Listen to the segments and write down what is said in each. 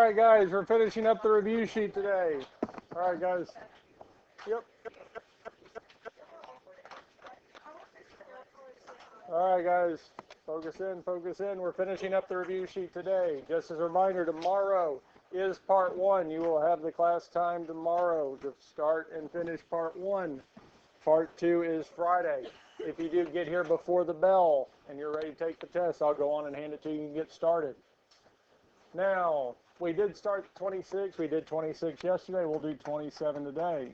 right, guys, we're finishing up the review sheet today. All right, guys. Yep. All right, guys. Focus in, focus in. We're finishing up the review sheet today. Just as a reminder, tomorrow is part 1. You will have the class time tomorrow to start and finish part 1. Part 2 is Friday. If you do get here before the bell and you're ready to take the test, I'll go on and hand it to you and get started. Now, we did start 26. We did 26 yesterday. We'll do 27 today.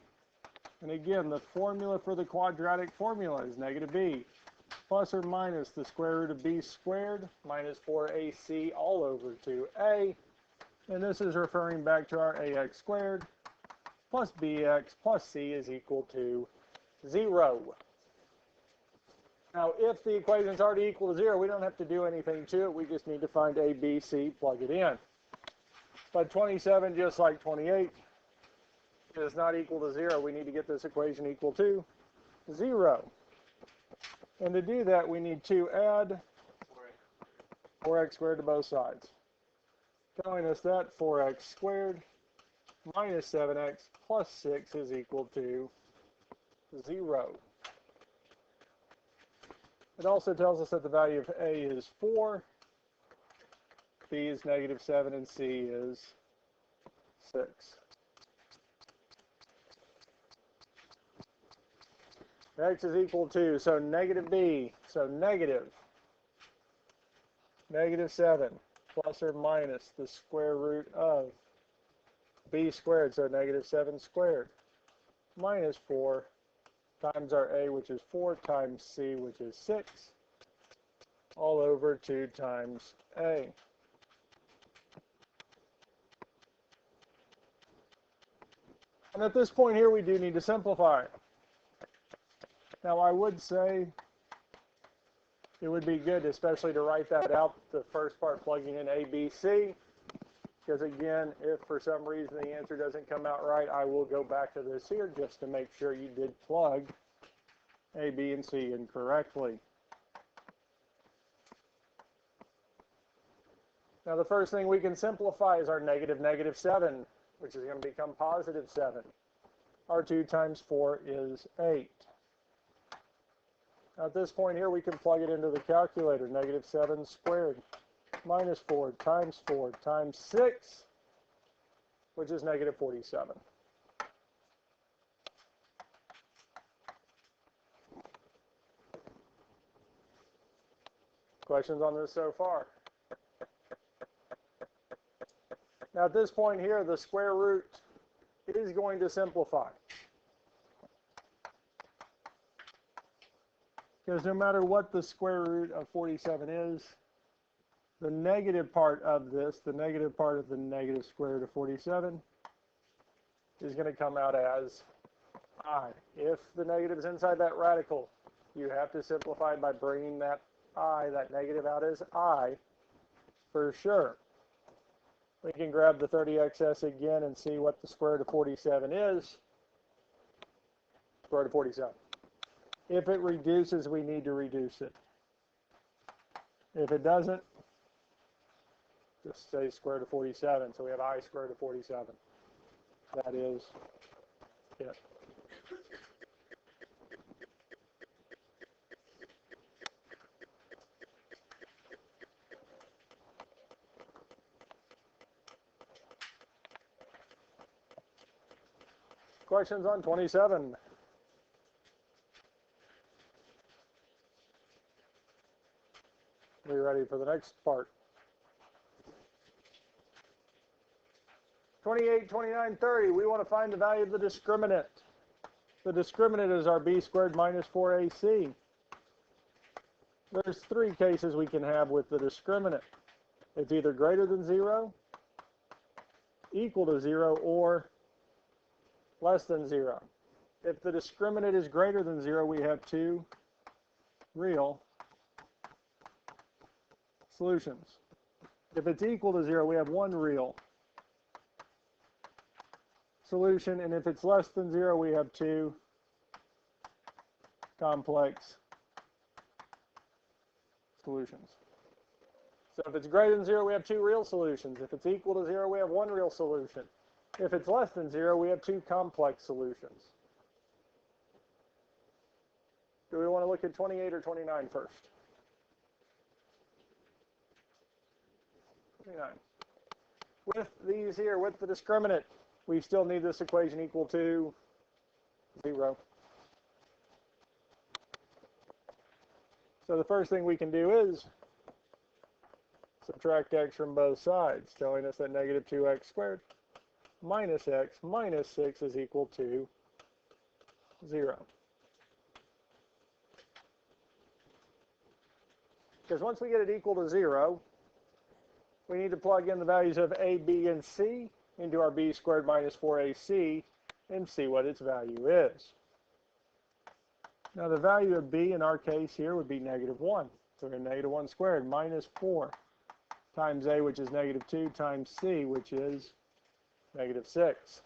And again, the formula for the quadratic formula is negative b plus or minus the square root of b squared minus 4ac all over 2a. And this is referring back to our ax squared plus bx plus c is equal to 0. Now, if the equation is already equal to 0, we don't have to do anything to it. We just need to find a, b, c, plug it in. But 27, just like 28, is not equal to 0. We need to get this equation equal to 0. And to do that, we need to add 4x squared to both sides. Telling us that 4x squared minus 7x plus 6 is equal to 0. It also tells us that the value of a is 4, b is negative 7, and c is 6. X is equal to, so negative b, so negative 7 plus or minus the square root of b squared, so negative 7 squared, minus 4 times our a, which is 4, times c, which is 6, all over 2 times a. And at this point here, we do need to simplify. Now, I would say it would be good, especially to write that out, the first part plugging in a, b, c, because again, if for some reason the answer doesn't come out right, I will go back to this here just to make sure you did plug a, b, and c in correctly. Now, the first thing we can simplify is our negative 7, which is going to become positive 7. Our 2 times 4 is 8. Now, at this point here, we can plug it into the calculator. Negative 7 squared minus 4 times 6, which is negative 47. Questions on this so far? Now, at this point here, the square root is going to simplify. Because no matter what the square root of 47 is, the negative part of this, the negative part of the negative square root of 47, is going to come out as I. If the negative is inside that radical, you have to simplify by bringing that I, that negative, out as I for sure. We can grab the 30xs again and see what the square root of 47 is. Square root of 47. If it reduces, we need to reduce it. If it doesn't, just say square root of 47. So we have I square root of 47. That is it. Questions on 27? Are we ready for the next part? 28, 29, 30. We want to find the value of the discriminant. The discriminant is our b squared minus 4ac. There's 3 cases we can have with the discriminant. It's either greater than 0, equal to 0, or less than 0. If the discriminant is greater than 0, we have 2 real solutions. If it's equal to 0, we have 1 real solution, and if it's less than 0, we have 2 complex solutions. So if it's greater than 0, we have 2 real solutions. If it's equal to 0, we have 1 real solution. If it's less than 0, we have 2 complex solutions. Do we want to look at 28 or 29 first? 29. With these here, with the discriminant, we still need this equation equal to 0. So the first thing we can do is subtract x from both sides, telling us that negative 2x squared minus x minus 6 is equal to 0. Because once we get it equal to 0, we need to plug in the values of a, b, and c into our b squared minus 4ac and see what its value is. Now the value of b in our case here would be negative 1. So we're negative 1 squared minus 4 times a, which is negative 2, times c, which is negative 6.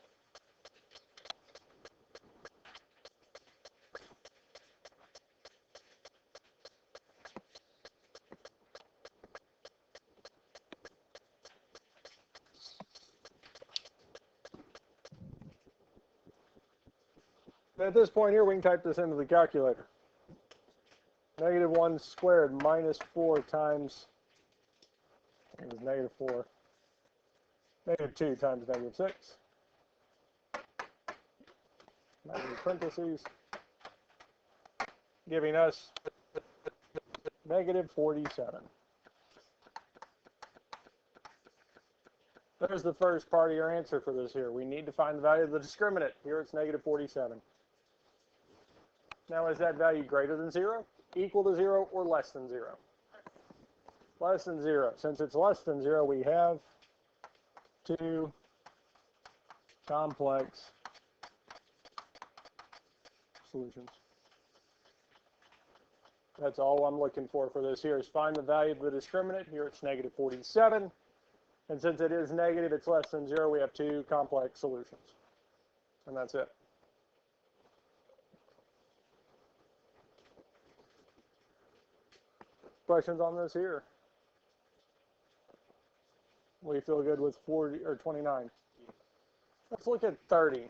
At this point here, we can type this into the calculator. Negative 1 squared minus 4 times, it was negative 4, negative 2 times negative 6, negative parentheses, giving us negative 47. There's the first part of your answer for this here. We need to find the value of the discriminant. Here it's negative 47. Now is that value greater than 0, equal to 0, or less than 0? Less than 0. Since it's less than 0, we have 2 complex solutions. That's all I'm looking for this here is find the value of the discriminant. Here it's negative 47. And since it is negative, it's less than 0, we have 2 complex solutions. And that's it. Questions on this here? We feel good with 40 or 29. Let's look at 30.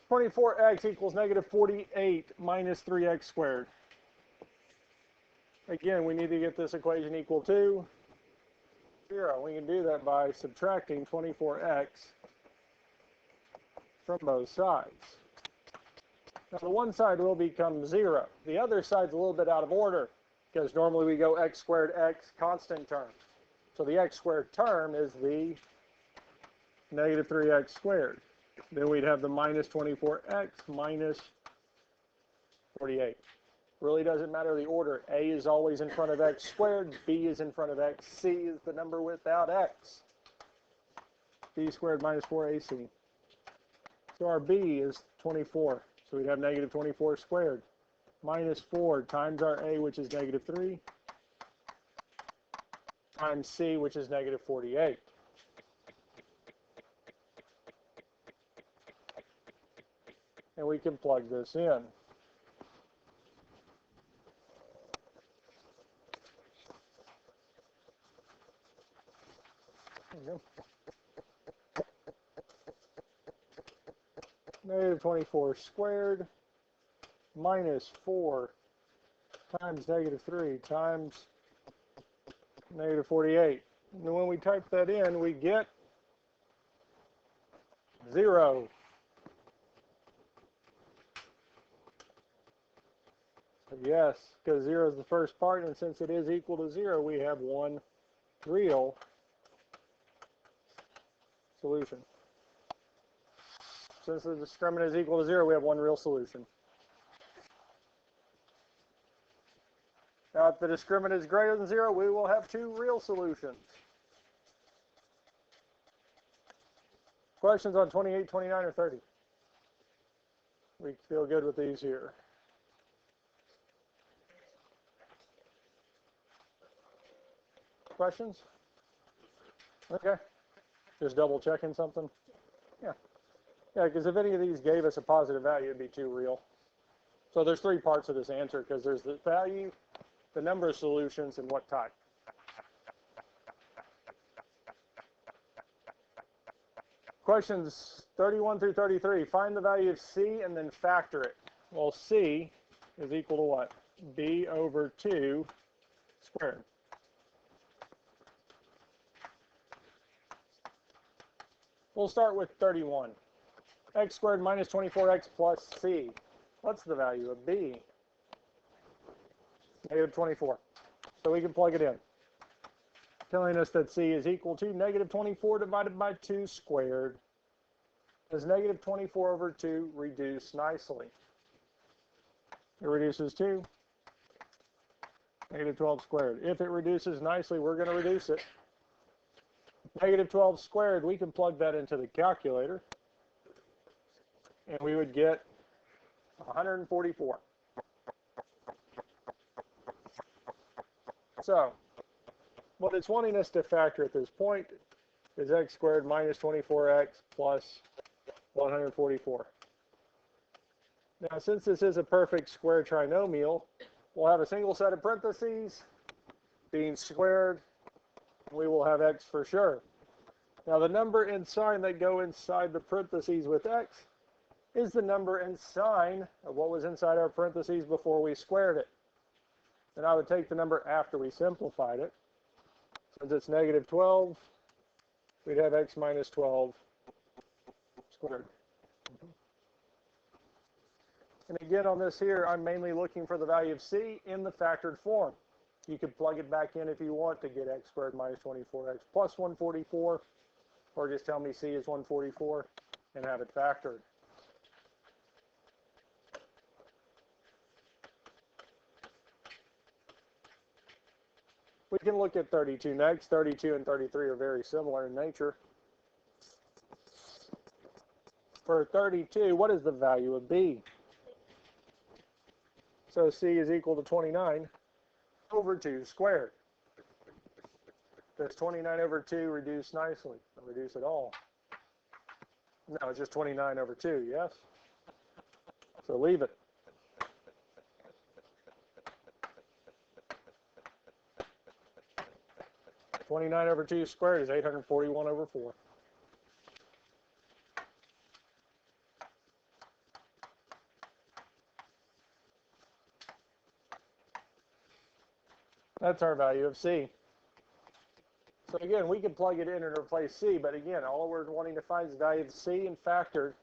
24x equals negative 48 minus 3x squared. Again, we need to get this equation equal to 0. We can do that by subtracting 24x from both sides. Now the one side will become 0. The other side's a little bit out of order because normally we go x squared x constant term. So the x squared term is the negative 3x squared. Then we'd have the minus 24x minus 48. Really doesn't matter the order. A is always in front of x squared. B is in front of x. C is the number without x. B squared minus 4ac. So our B is 24. So we'd have negative 24 squared minus 4 times our A, which is negative 3, times C, which is negative 48. And we can plug this in. There we go. Negative 24 squared minus 4 times negative 3 times negative 48. And when we type that in, we get 0. So yes, because 0 is the first part, and since it is equal to 0, we have one real solution. Since the discriminant is equal to 0, we have one real solution. Now, if the discriminant is greater than 0, we will have 2 real solutions. Questions on 28, 29, or 30? We feel good with these here. Questions? Okay. Just double checking something? Yeah. Yeah, because if any of these gave us a positive value, it'd be 2 real. So there's 3 parts of this answer because there's the value, the number of solutions and what type. Questions 31 through 33. Find the value of c and then factor it. Well, c is equal to what? B over 2 squared. We'll start with 31. X squared minus 24x plus c. What's the value of b? Negative 24. So we can plug it in. Telling us that c is equal to negative 24 divided by 2 squared. Does negative 24 over 2 reduce nicely? It reduces to negative 12 squared. If it reduces nicely, we're going to reduce it. Negative 12 squared, we can plug that into the calculator, and we would get 144. So, what it's wanting us to factor at this point is x squared minus 24x plus 144. Now, since this is a perfect square trinomial, we'll have a single set of parentheses being squared. We will have x for sure. Now, the number and sign that go inside the parentheses with x is the number and sign of what was inside our parentheses before we squared it. And I would take the number after we simplified it. Since it's negative 12, we'd have x minus 12 squared. And again, on this here, I'm mainly looking for the value of c in the factored form. You could plug it back in if you want to get x squared minus 24x plus 144, or just tell me c is 144 and have it factored. We can look at 32 next. 32 and 33 are very similar in nature. For 32, what is the value of b? So c is equal to 29 over 2 squared. Does 29 over 2 reduce nicely? Not reduce at all. No, it's just 29 over 2, yes? So leave it. (29 over 2 squared is 841 over 4. That's our value of c. So again, we can plug it in and replace c, but again, all we're wanting to find is the value of c and factored.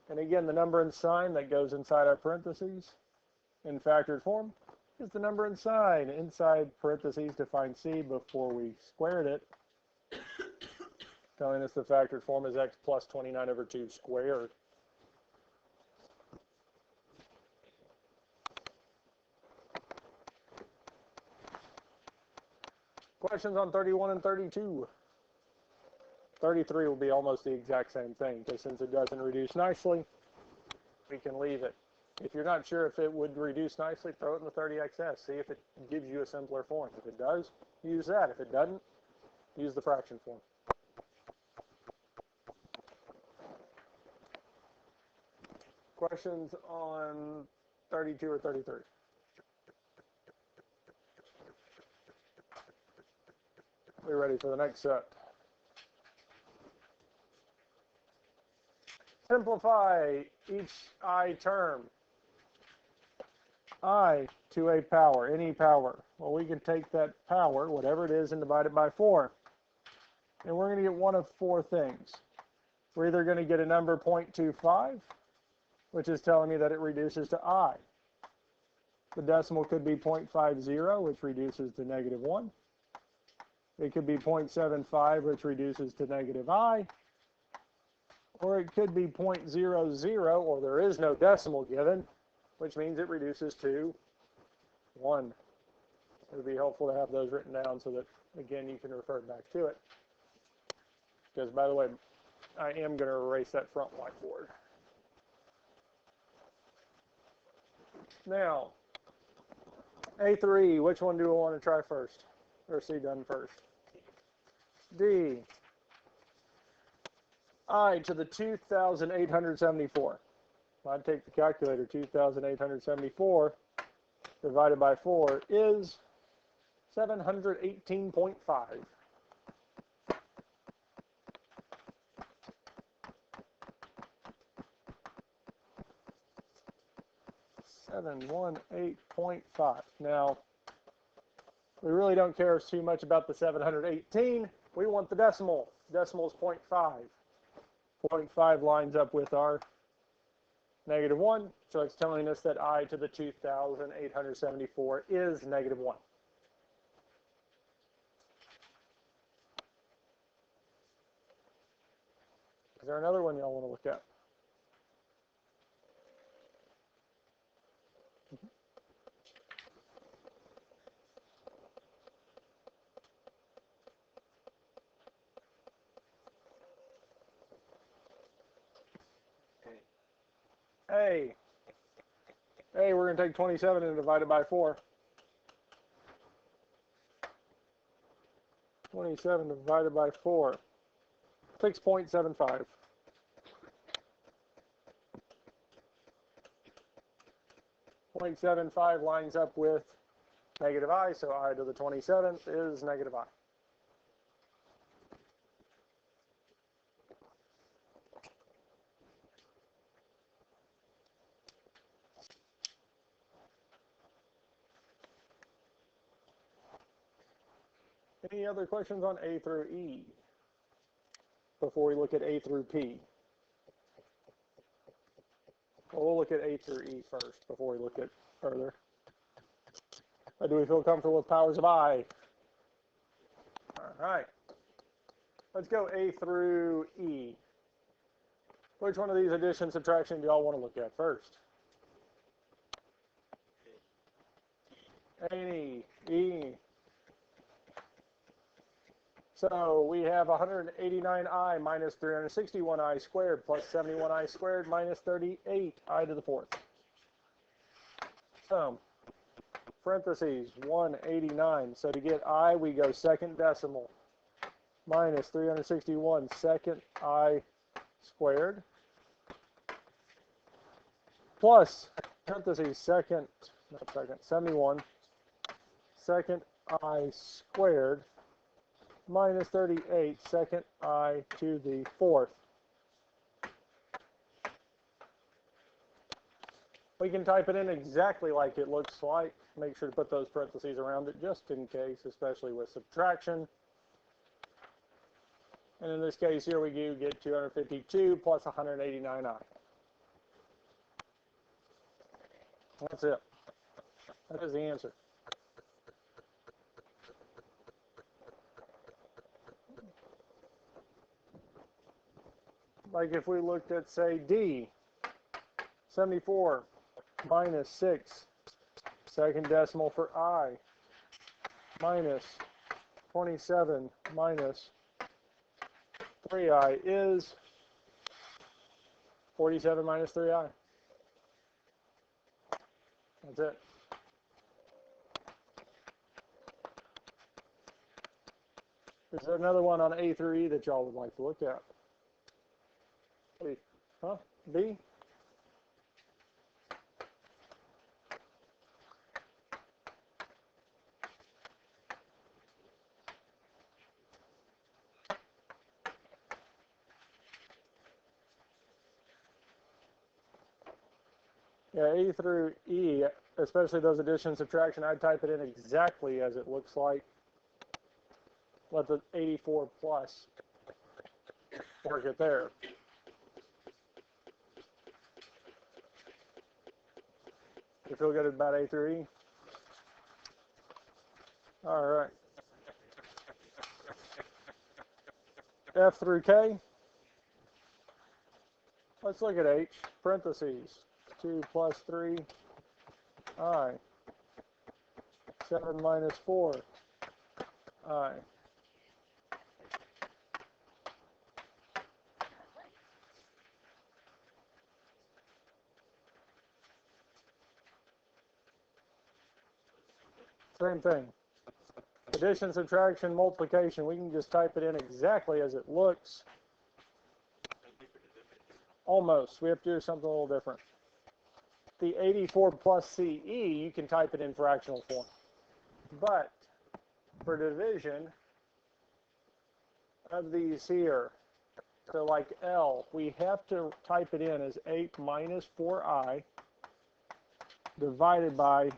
And again, the number and sign that goes inside our parentheses in factored form is the number and sign inside parentheses to find c before we squared it, telling us the factored form is x plus 29 over 2 squared. Questions on 31 and 32. 33 will be almost the exact same thing, because since it doesn't reduce nicely, we can leave it. If you're not sure if it would reduce nicely, throw it in the 30xs. See if it gives you a simpler form. If it does, use that. If it doesn't, use the fraction form. Questions on 32 or 33? We're ready for the next set. Simplify each I term. I to a power, any power. Well, we can take that power, whatever it is, and divide it by 4. And we're going to get one of 4 things. We're either going to get a number 0.25, which is telling me that it reduces to I. The decimal could be 0.50, which reduces to negative 1. It could be 0.75, which reduces to negative I. Or it could be 0.00, or there is no decimal given, which means it reduces to 1. It would be helpful to have those written down so that, again, you can refer back to it. Because, by the way, I am going to erase that front whiteboard. Now, A3, which one do I want to try first? Or see done first? D. I to the 2,874. I'd take the calculator, 2,874 divided by 4 is 718.5. $718.5. Now, we really don't care too much about the 718. We want the decimal. Decimal is 0.5. 0.5 lines up with our -1, so it's telling us that I to the 2,874 is -1. Is there another one y'all want to look at? A. We're going to take 27 and divide it by 4. 27 divided by 4. 6.75. 0.75 lines up with -I, so I to the 27th is -I. Any other questions on A through E before we look at A through P? Well, we'll look at A through E first before we look at further. Do we feel comfortable with powers of I? All right. Let's go A through E. Which one of these addition and subtraction do y'all want to look at first? A and E. So we have 189I minus 361I squared plus 71I squared minus 38I to the 4th. So, parentheses, 189. So to get I, we go second decimal. Minus 361 second I squared. Plus, parentheses, 71 second I squared minus 38 second I to the 4th. We can type it in exactly like it looks like. Make sure to put those parentheses around it just in case, especially with subtraction. And in this case here we do get 252 plus 189I. That's it. That is the answer. Like if we looked at, say, D, 74 minus 6, second decimal for I, minus 27 minus 3I is 47 minus 3I. That's it. Is there another one on A through E that y'all would like to look at? Huh? B? Yeah, A through E, especially those addition and subtraction, I'd type it in exactly as it looks like. Let the 84 plus work it there. You feel good about A through E? All right. F through K. Let's look at H. Parentheses. 2 plus 3. I. 7 minus 4. I. Same thing. Addition, subtraction, multiplication. We can just type it in exactly as it looks. Almost. We have to do something a little different. the 84 plus CE, you can type it in fractional form. But for division of these here, so like L, we have to type it in as 8 minus 4I divided by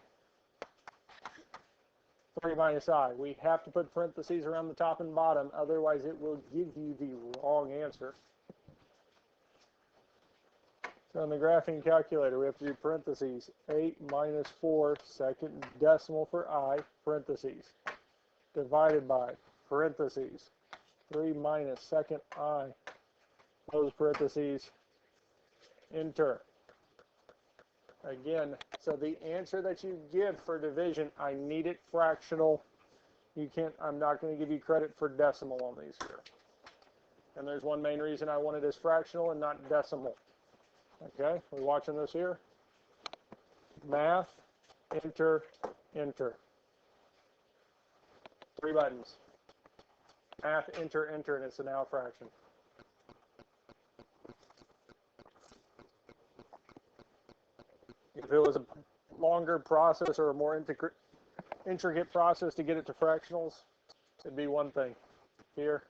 3 minus I. We have to put parentheses around the top and bottom, otherwise it will give you the wrong answer. So in the graphing calculator, we have to do parentheses, 8 minus 4 second decimal for I, parentheses, divided by, parentheses, 3 minus second I, close parentheses, enter. Again, so the answer that you give for division, I need it fractional. You can't, I'm not going to give you credit for decimal on these here. And there's one main reason I want it as fractional and not decimal. Okay, we watching this here? Math, enter, enter. 3 buttons. Math, enter, enter, and it's a now fraction. If it was a longer process or a more intricate process to get it to fractionals, it'd be one thing. Here,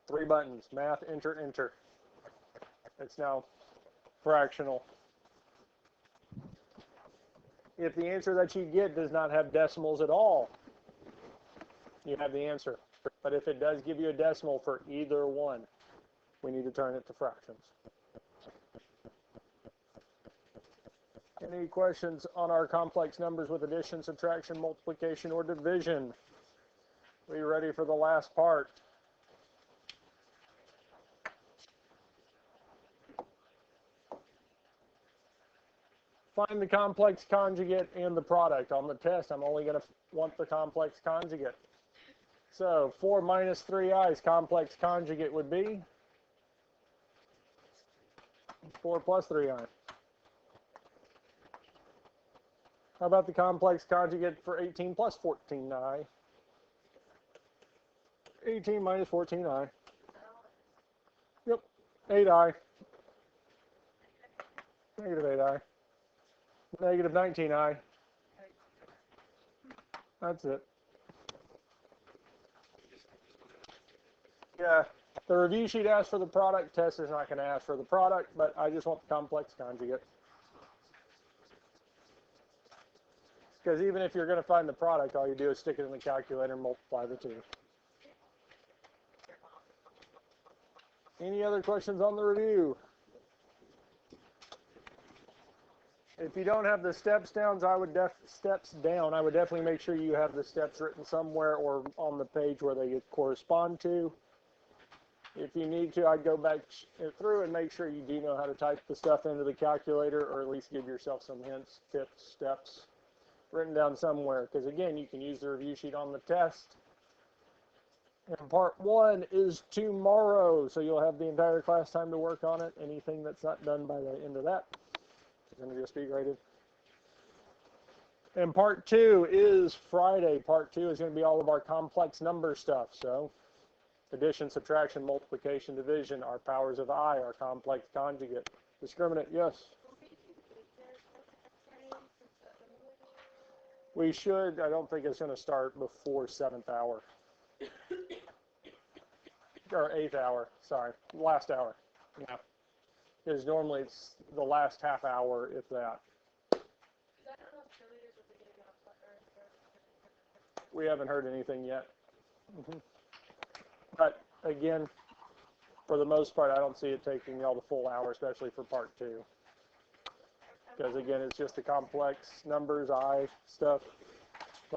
3 buttons. Math, enter, enter. It's now fractional. If the answer that you get does not have decimals at all, you have the answer. But if it does give you a decimal for either one, we need to turn it to fractions. Any questions on our complex numbers with addition, subtraction, multiplication, or division? Are you ready for the last part? Find the complex conjugate and the product. On the test, I'm only going to want the complex conjugate. So 4 minus 3i's complex conjugate would be 4 plus 3i. How about the complex conjugate for 18 plus 14i? 18 minus 14i. Yep, 8i. Negative 8i. Negative 19i. That's it. Yeah, the review sheet asks for the product. Test is not going to ask for the product, but I just want the complex conjugate. Because even if you're going to find the product, all you do is stick it in the calculator and multiply the two. Any other questions on the review? If you don't have the steps down, I would definitely make sure you have the steps written somewhere or on the page where they correspond to. If you need to, I'd go back through and make sure you do know how to type the stuff into the calculator, or at least give yourself some hints, tips, steps written down somewhere. Because again, you can use the review sheet on the test. And part 1 is tomorrow, so you'll have the entire class time to work on it. Anything that's not done by the end of that is going to just be graded. And part 2 is Friday. Part 2 is going to be all of our complex number stuff. So addition, subtraction, multiplication, division, our powers of I, our complex conjugate. Discriminant, yes? We should. I don't think it's going to start before 7th hour. Or 8th hour, sorry, last hour. Yeah. Because normally it's the last half hour, if that. We haven't heard anything yet. But again, for the most part, I don't see it taking y'all the full hour, especially for part 2. Because again, it's just the complex numbers, I stuff.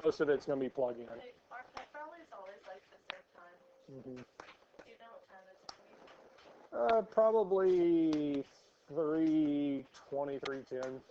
Most of it's going to be plugging in. Our pep rally is always like the same time. Do you know what time it's? Probably 3:20, 3:10.